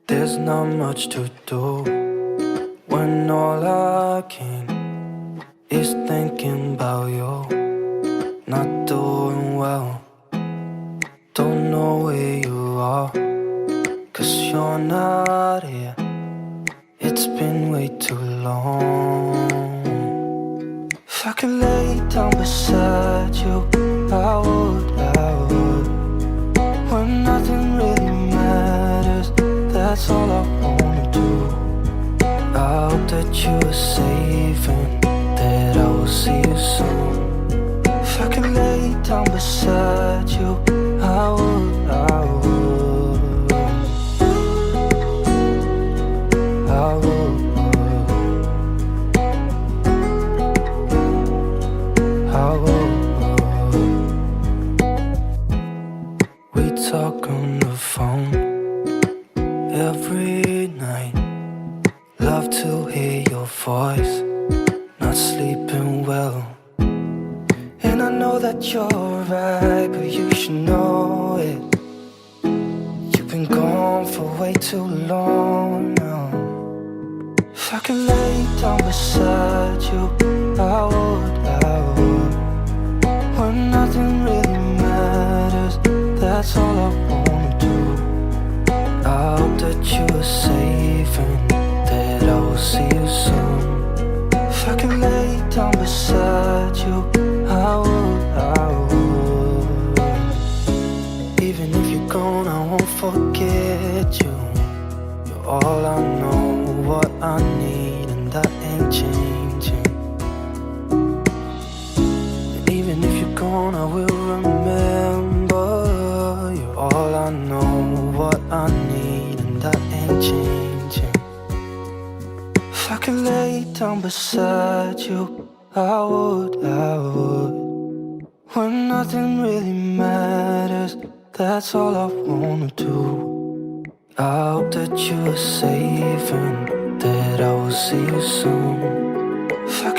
There's not much to do when all I can is thinking about you. Not doing well, don't know where you are, 'cause you're not here. It's been way too long. If I could lay down beside you, I would. When nothing really matters, that's all I wanna do. I hope that you are safe and that I will see you soon. If I could lay down beside you, I would. I would. I would. We talk on the phone every night. Love to hear your voice, not sleeping well. And I know that you're right, but you should know it. You've been gone for way too long now. If I could lay down beside you, I would. When nothing really matters, that's all I wanna do. I hope that you are safe and that I will see you soon. If I can lay down beside you, I would. Even if you're gone, I won't forget you. You're all I know, what I need, and that ain't changing. And even if you're gone, I will remember. You're all I know, what I need, and that ain't changing. If I could lay down beside you, I would. When nothing really matters, that's all I wanna do. I hope that you are safe and that I will see you soon. If I could